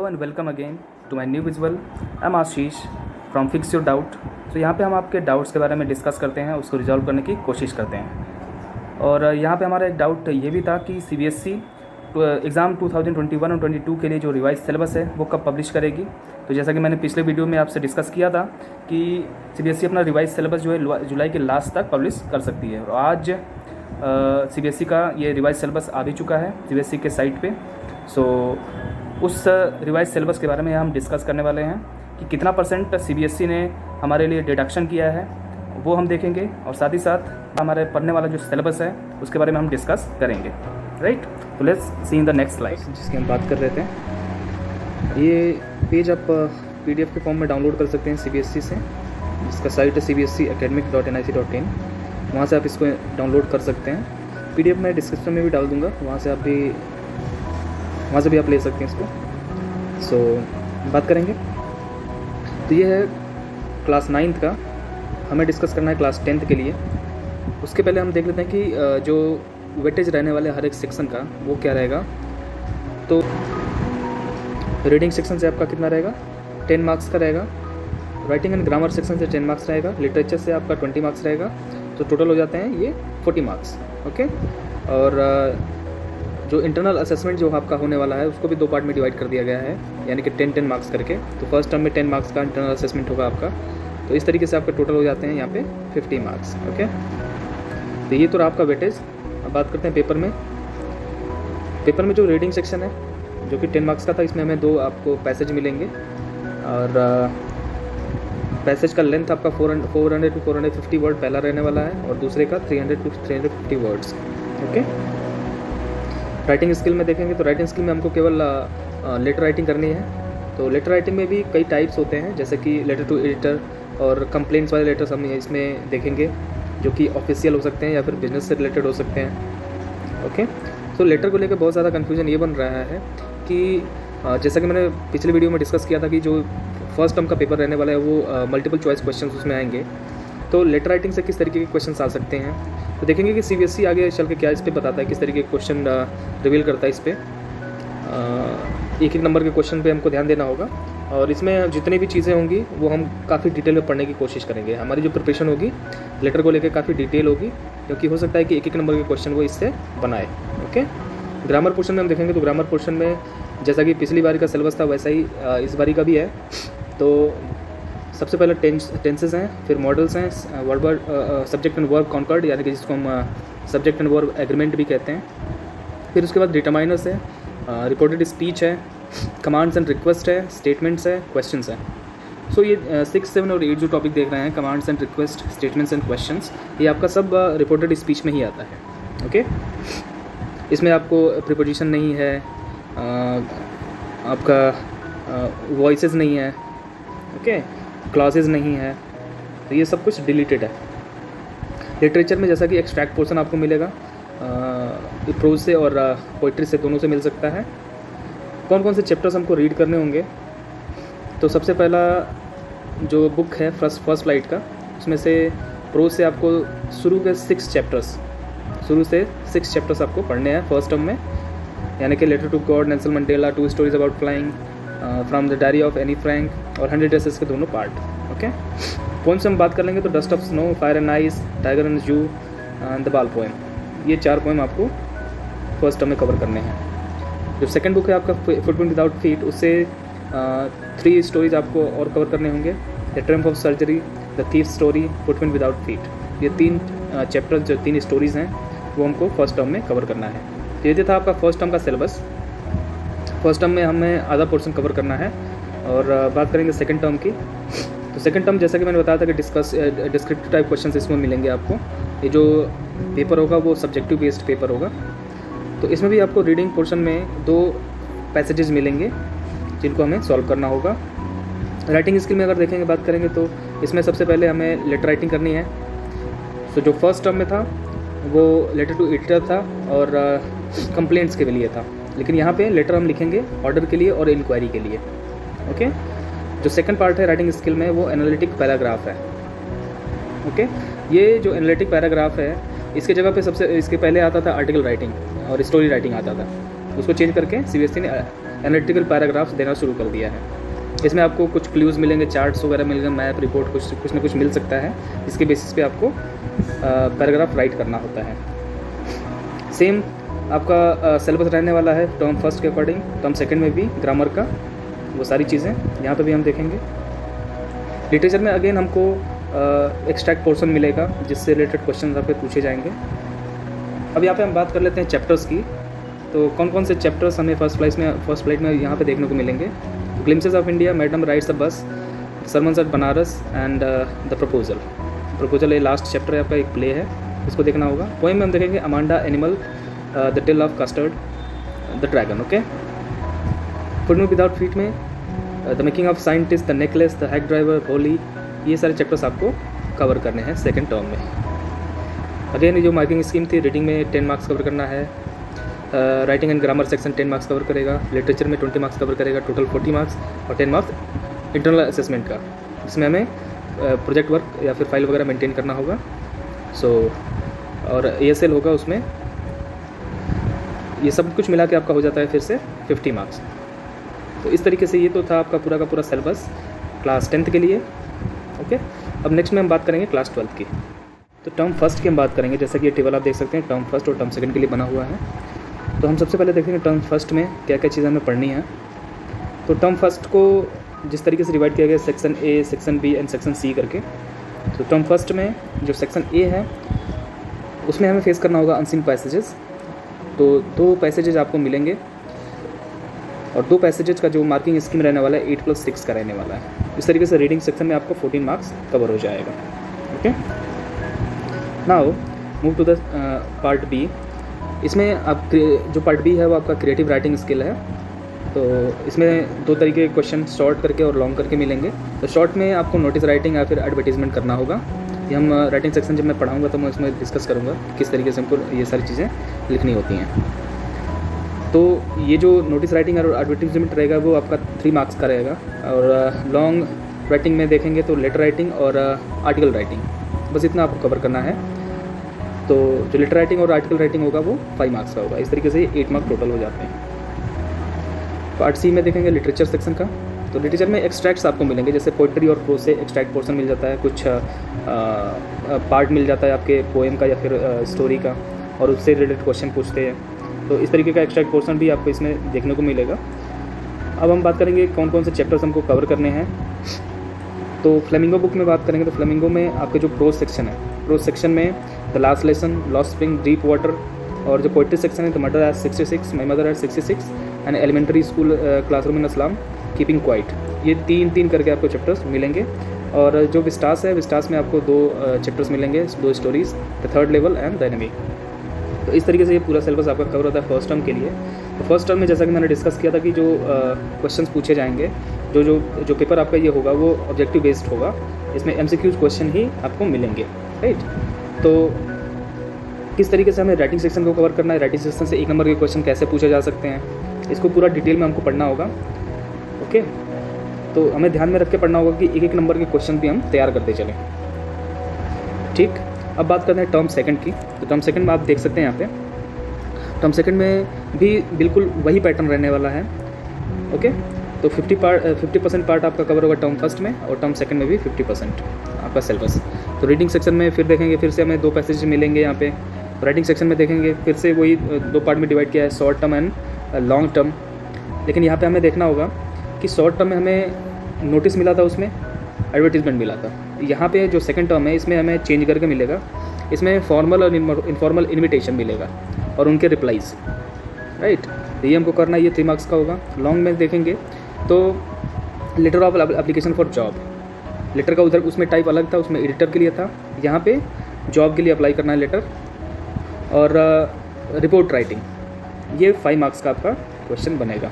And welcome again to my new visual. I am Ashish from Fix Your Doubt. तो यहाँ पे हम आपके डाउट्स के बारे में डिस्कस करते हैं, उसको रिजॉल्व करने की कोशिश करते हैं। और यहाँ पे हमारा एक डाउट ये भी था कि सीबीएसई एग्ज़ाम 2021 और 22 के लिए जो रिवाइज सिलेबस है वो कब पब्लिश करेगी। तो जैसा कि मैंने पिछले वीडियो में आपसे डिस्कस किया था कि सीबीएसई अपना रिवाइज सिलेबस जो है जुलाई के लास्ट तक पब्लिश कर सकती है। और आज सीबीएसई का ये रिवाइज सिलेबस आ भी चुका है सीबीएसई के साइट पे। सो उस रिवाइज सिलेबस के बारे में हम डिस्कस करने वाले हैं कि कितना परसेंट सीबीएसई ने हमारे लिए डिडक्शन किया है वो हम देखेंगे, और साथ ही साथ हमारे पढ़ने वाला जो सिलेबस है उसके बारे में हम डिस्कस करेंगे। राइट, तो let's see in the next slide जिसकी हम बात कर रहे थे। ये पेज आप पीडीएफ के फॉर्म में डाउनलोड कर सकते हैं सीबीएसई से, जिसका साइट है cbscacademic.nic.in। वहाँ से आप इसको डाउनलोड कर सकते हैं। पीडीएफ मैं डिस्क्रिप्शन में भी डाल दूँगा, वहाँ से भी आप ले सकते हैं इसको। सो बात करेंगे तो ये है क्लास 9th का, हमें डिस्कस करना है क्लास 10th के लिए। उसके पहले हम देख लेते हैं कि जो वेटेज रहने वाले हर एक सेक्शन का वो क्या रहेगा। तो रीडिंग सेक्शन से आपका कितना रहेगा, 10 मार्क्स का रहेगा। राइटिंग एंड ग्रामर सेक्शन से 10 मार्क्स रहेगा। लिटरेचर से आपका 20 मार्क्स रहेगा। तो टोटल हो जाते हैं ये 40 मार्क्स। ओके, और जो इंटरनल असेसमेंट जो आपका होने वाला है उसको भी 2 पार्ट में डिवाइड कर दिया गया है, यानी कि 10-10 मार्क्स करके। तो फर्स्ट टर्म में 10 मार्क्स का इंटरनल असेसमेंट होगा आपका। तो इस तरीके से आपका टोटल हो जाते हैं यहाँ पे 50 मार्क्स। ओके, तो ये तो रहा आपका वेटेज। अब बात करते हैं पेपर में जो रीडिंग सेक्शन है जो कि 10 मार्क्स का था, इसमें हमें 2 आपको पैसेज मिलेंगे। और पैसेज का लेंथ आपका 400 to 450 वर्ड पहला रहने वाला है, और दूसरे का 300 to 350 words. Okay, writing skill में देखेंगे तो राइटिंग स्किल में हमको केवल लेटर राइटिंग करनी है। तो लेटर राइटिंग में भी कई टाइप्स होते हैं, जैसे कि लेटर टू एडिटर और कंप्लेंट्स वाले लेटर्स हम इसमें देखेंगे, जो कि ऑफिशियल हो सकते हैं या फिर बिजनेस से रिलेटेड हो सकते हैं। ओके, तो लेटर को लेकर बहुत ज़्यादा कन्फ्यूजन ये बन रहा है कि जैसा कि मैंने पिछले वीडियो में डिस्कस किया था कि जो फर्स्ट टर्म का पेपर रहने वाला है वो मल्टीपल चॉइस क्वेश्चन उसमें आएंगे। तो लेटर राइटिंग से किस तरीके के क्वेश्चन आ सकते हैं, तो देखेंगे कि सीबीएसई आगे चल के क्या इस पर बताता है, किस तरीके के क्वेश्चन रिवील करता है इस पर। एक नंबर के क्वेश्चन पे हमको ध्यान देना होगा, और इसमें जितनी भी चीज़ें होंगी वो हम काफ़ी डिटेल में पढ़ने की कोशिश करेंगे। हमारी जो प्रिपरेशन होगी लेटर को लेकर काफ़ी डिटेल होगी, क्योंकि हो सकता है कि एक नंबर के क्वेश्चन वो इससे बनाए। ओके, ग्रामर पोर्शन में हम देखेंगे तो ग्रामर पोर्शन में जैसा कि पिछली बारी का सिलेबस था वैसा ही इस बारी का भी है। तो सबसे पहले टेंसेस हैं, फिर मॉडल्स हैं, verb subject and verb concord, यानी कि जिसको हम सब्जेक्ट एंड वर्ब एग्रीमेंट भी कहते हैं। फिर उसके बाद डिटरमाइनर्स है, रिपोर्टेड स्पीच है, कमांड्स एंड रिक्वेस्ट है, स्टेटमेंट्स है, क्वेश्चंस है। सो ये 6, 7 और 8 जो टॉपिक देख रहे हैं, commands and request, statements and questions, ये आपका सब रिपोर्टेड स्पीच में ही आता है। ओके, इसमें आपको प्रीपोजिशन नहीं है, आपका वॉइसेस नहीं है, ओके, क्लॉजेज नहीं है, तो ये सब कुछ डिलीटेड है। लिटरेचर में जैसा कि एक्सट्रैक्ट पोर्शन आपको मिलेगा, प्रोज से और पोइट्री से, दोनों से मिल सकता है। कौन कौन से चैप्टर्स हमको रीड करने होंगे, तो सबसे पहला जो बुक है फर्स्ट फ्लाइट का, उसमें से प्रोज से आपको शुरू से 6 चैप्टर्स आपको पढ़ने हैं फर्स्ट टर्म में, यानी कि letter to God, Nelson Mandela, 2 stories about flying, from the diary of Anne Frank और 100 डेज़ के दोनों पार्ट। ओके, पोइम्स हम बात कर लेंगे तो dust of snow, fire and ice, tiger and जू एंड द बाल पोएम, ये 4 पोएम आपको फर्स्ट टर्म में कवर करने हैं। जो सेकंड बुक है आपका फुटप्रिंट विदाउट फीट, उससे 3 स्टोरीज आपको और कवर करने होंगे, the Trump of surgery, the thief story, footprint without feet. ये 3 चैप्टर्स जो 3 स्टोरीज़ हैं वो हमको फर्स्ट टर्म में कवर करना है। तो ये था आपका फर्स्ट टर्म का सिलेबस। फर्स्ट टर्म में हमें आधा पोर्शन कवर करना है। और बात करेंगे सेकंड टर्म की, तो सेकंड टर्म जैसा कि मैंने बताया था कि डिस्क्रिप्टिव टाइप क्वेश्चंस इसमें मिलेंगे आपको। ये जो पेपर होगा वो सब्जेक्टिव बेस्ड पेपर होगा। तो इसमें भी आपको रीडिंग पोर्शन में 2 पैसेजेस मिलेंगे जिनको हमें सॉल्व करना होगा। राइटिंग स्किल में अगर देखेंगे, बात करेंगे तो इसमें सबसे पहले हमें लेटर राइटिंग करनी है। तो जो फर्स्ट टर्म में था वो लेटर टू एडिटर था और कंप्लेंट्स के लिए था, लेकिन यहाँ पे लेटर हम लिखेंगे ऑर्डर के लिए और इंक्वायरी के लिए। ओके, जो सेकंड पार्ट है राइटिंग स्किल में वो एनालिटिक पैराग्राफ है। ओके, ये जो एनालिटिक पैराग्राफ है इसके जगह पे इसके पहले आता था आर्टिकल राइटिंग और स्टोरी राइटिंग आता था, उसको चेंज करके सीबीएसई ने एनालिटिकल पैराग्राफ्स देना शुरू कर दिया है। इसमें आपको कुछ क्लूज़ मिलेंगे, चार्ट्स वगैरह मिलेंगे, मैप, रिपोर्ट, कुछ ना कुछ मिल सकता है, जिसके बेसिस पे आपको पैराग्राफ राइट करना होता है। सेम आपका सिलेबस रहने वाला है टर्म फर्स्ट के अकॉर्डिंग, टर्म सेकंड में भी ग्रामर का वो सारी चीज़ें यहाँ पे भी हम देखेंगे। लिटरेचर में अगेन हमको एक्सट्रैक्ट पोर्शन मिलेगा जिससे रिलेटेड क्वेश्चन आपके पूछे जाएंगे। अब यहाँ पे हम बात कर लेते हैं चैप्टर्स की। तो कौन कौन से चैप्टर्स हमें फर्स्ट फ्लाइट में यहाँ पे देखने को मिलेंगे। Glimpses of India, madam rides the bus, sermons at Banaras and the proposal ये लास्ट चैप्टर है आपका, एक प्ले है, इसको देखना होगा। पोएम में हम देखेंगे Amanda animal, the tale of custard, the dragon. Okay. Food में विदाउट फीट में the making of scientist, the necklace, the hack driver, Holi, ये सारे चैप्टर्स आपको कवर करने हैं सेकेंड टर्म में। अगेन ये जो मार्किंग स्कीम थी, रीडिंग में 10 मार्क्स कवर करना है, writing and grammar section 10 marks cover करेगा, लिटरेचर में 20 मार्क्स कवर करेगा, टोटल 40 मार्क्स, और 10 मार्क्स इंटरनल असेसमेंट का, जिसमें हमें प्रोजेक्ट वर्क या फिर फाइल वगैरह मेंटेन करना होगा। और ASL होगा उसमें। ये सब कुछ मिला के आपका हो जाता है फिर से 50 मार्क्स। तो इस तरीके से ये तो था आपका पूरा का पूरा सिलेबस क्लास 10th के लिए। ओके। अब नेक्स्ट में हम बात करेंगे क्लास 12th की। तो टर्म फर्स्ट की हम बात करेंगे। जैसा कि ये टेबल आप देख सकते हैं, टर्म फर्स्ट और टर्म सेकंड के लिए बना हुआ है। तो हम सबसे पहले देखेंगे टर्म फर्स्ट में क्या क्या चीज़ें हमें पढ़नी है। तो टर्म फर्स्ट को जिस तरीके से डिवाइड किया गया section A, section B and section C करके। तो टर्म फर्स्ट में जो सेक्शन A है उसमें हमें फेस करना होगा अनसीन पैसेजेस। तो 2 पैसेजेस आपको मिलेंगे, और 2 पैसेजेस का जो मार्किंग स्कीम रहने वाला है 8+6 का रहने वाला है। इस तरीके से रीडिंग सेक्शन में आपको 14 मार्क्स कवर हो जाएगा। Okay. Now move to the part B। इसमें आप जो पार्ट B है वो आपका क्रिएटिव राइटिंग स्किल है। तो इसमें 2 तरीके के क्वेश्चन, शॉर्ट करके और लॉन्ग करके मिलेंगे। तो शॉर्ट में आपको नोटिस राइटिंग या फिर एडवर्टीजमेंट करना होगा। ये हम राइटिंग सेक्शन जब मैं पढ़ाऊँगा तो मैं इसमें डिस्कस करूँगा किस तरीके से हमको ये सारी चीज़ें लिखनी होती हैं। तो ये जो नोटिस राइटिंग और एडवर्टीजमेंट रहेगा वो आपका 3 मार्क्स का रहेगा। और लॉन्ग राइटिंग में देखेंगे तो लेटर राइटिंग और आर्टिकल राइटिंग, बस इतना आपको कवर करना है। तो जो लेटर राइटिंग और आर्टिकल राइटिंग होगा वो 5 मार्क्स का होगा। इस तरीके से 8 मार्क्स टोटल हो जाते हैं। पार्ट C में देखेंगे लिटरेचर सेक्शन का। तो लिटरेचर में एक्सट्रैक्ट्स आपको मिलेंगे, जैसे पोइट्री और प्रोज से एक्सट्रैक्ट पोर्शन मिल जाता है, कुछ पार्ट मिल जाता है आपके पोएम का या फिर स्टोरी का, और उससे रिलेटेड क्वेश्चन पूछते हैं। तो इस तरीके का एक्सट्रैक्ट पोर्शन भी आपको इसमें देखने को मिलेगा। अब हम बात करेंगे कौन कौन से चैप्टर्स हमको कवर करने हैं। तो फ्लेमिंगो बुक में बात करेंगे तो फ्लेमिंगो में आपके जो प्रोज सेक्शन है, प्रोज सेक्शन में the last lesson, lost spring, deep water, और जो पोइट्री सेक्शन है the mother at 66, my mother at 66 and elementary school classroom in a slum, keeping quiet, ये 3 करके आपको चैप्टर्स मिलेंगे। और जो विस्टास है, विस्टास में आपको 2 चैप्टर्स मिलेंगे, 2 stories, the third level and dynamic. तो इस तरीके से ये पूरा सिलेबस आपका कवर होता है फर्स्ट टर्म के लिए। तो फर्स्ट टर्म में जैसा कि मैंने डिस्कस किया था कि जो क्वेश्चंस पूछे जाएंगे, जो पेपर आपका ये होगा वो ऑब्जेक्टिव बेस्ड होगा। इसमें MCQ क्वेश्चन ही आपको मिलेंगे, राइट। तो किस तरीके से हमें राइटिंग सेक्शन को कवर करना है, राइटिंग सेक्शन से 1 नंबर के क्वेश्चन कैसे पूछे जा सकते हैं, इसको पूरा डिटेल में हमको पढ़ना होगा। ओके। तो हमें ध्यान में रख के पढ़ना होगा कि 1 नंबर के क्वेश्चन भी हम तैयार करते चलें। ठीक। अब बात करते हैं टर्म सेकंड की। तो टर्म सेकंड में आप देख सकते हैं यहाँ पे, टर्म सेकंड में भी बिल्कुल वही पैटर्न रहने वाला है। ओके। तो 50% पार्ट आपका कवर होगा टर्म फर्स्ट में, और टर्म सेकंड में भी 50% आपका सिलेबस। तो रीडिंग सेक्शन में फिर देखेंगे, फिर से हमें 2 पैसेज मिलेंगे यहाँ पे। राइटिंग सेक्शन में देखेंगे फिर से वही 2 पार्ट में डिवाइड किया है, short term and long term. लेकिन यहाँ पे हमें देखना होगा कि शॉर्ट टर्म में हमें नोटिस मिला था, उसमें एडवर्टीजमेंट मिला था। यहाँ पे जो सेकंड टर्म है इसमें हमें चेंज करके मिलेगा, इसमें फॉर्मल और इनफॉर्मल इन्विटेशन मिलेगा और उनके रिप्लाईज, राइट। तो ये हमको करना है, ये 3 मार्क्स का होगा। लॉन्ग में देखेंगे तो letter of application for job, letter का उधर उसमें टाइप अलग था, उसमें एडिटर के लिए था, यहाँ पे जॉब के लिए अप्लाई करना है लेटर। और रिपोर्ट राइटिंग, ये 5 मार्क्स का आपका क्वेश्चन बनेगा।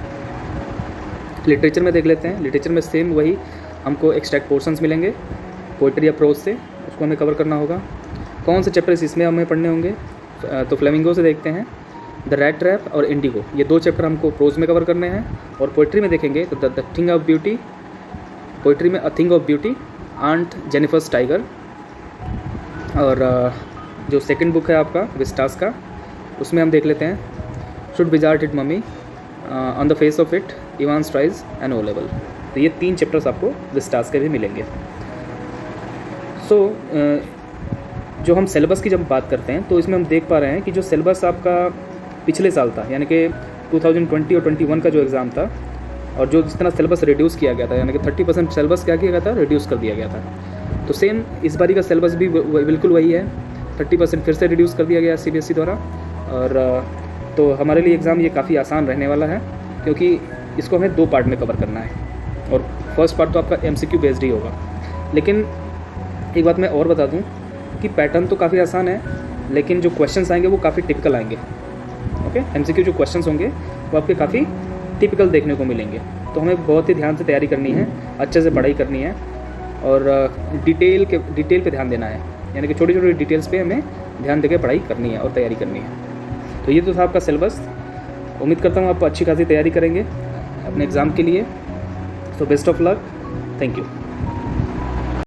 लिटरेचर में देख लेते हैं। लिटरेचर में सेम वही हमको एक्सट्रैक्ट पोर्शंस मिलेंगे पोइट्री या प्रोज से, उसको हमें कवर करना होगा। कौन से चैप्टर्स इसमें हमें पढ़ने होंगे, तो फ्लेमिंगो से देखते हैं, द रैट ट्रैप और इंडिगो, ये 2 चैप्टर हमको प्रोज में कवर करने हैं। और पोइट्री में देखेंगे तो the thing of beauty, poetry में a thing of beauty, aunt Jennifer's tiger. और जो सेकंड बुक है आपका विस्टास का, उसमें हम देख लेते हैं should wizard hit mommy, on the face of it, Evans tries and O level. तो ये 3 चैप्टर्स आपको दिस टास्क के भी मिलेंगे। सो जो हम सिलेबस की जब बात करते हैं तो इसमें हम देख पा रहे हैं कि जो सिलेबस आपका पिछले साल था, यानी कि 2020 और 21 का जो एग्ज़ाम था, और जो जितना सिलेबस रिड्यूस किया गया था, यानी कि 30% सिलेबस क्या किया गया था, रिड्यूस कर दिया गया था। तो सेम इस बारी का सिलेबस भी बिल्कुल वही है, 30% फिर से रिड्यूस कर दिया गया CBSE द्वारा। और तो हमारे लिए एग्ज़ाम ये काफ़ी आसान रहने वाला है, क्योंकि इसको हमें 2 पार्ट में कवर करना है, और फर्स्ट पार्ट तो आपका MCQ बेस्ड ही होगा। लेकिन एक बात मैं और बता दूं कि पैटर्न तो काफ़ी आसान है, लेकिन जो क्वेश्चंस आएंगे वो काफ़ी टिपिकल आएंगे। ओके, MCQ जो क्वेश्चंस होंगे वो आपके काफ़ी टिपिकल देखने को मिलेंगे। तो हमें बहुत ही ध्यान से तैयारी करनी है, अच्छे से पढ़ाई करनी है, और डिटेल पे ध्यान देना है, यानी कि छोटी छोटी डिटेल्स पे हमें ध्यान देकर पढ़ाई करनी है और तैयारी करनी है। तो ये तो था आपका सिलेबस। उम्मीद करता हूँ आप अच्छी खासी तैयारी करेंगे अपने एग्ज़ाम के लिए। So best of luck, thank you.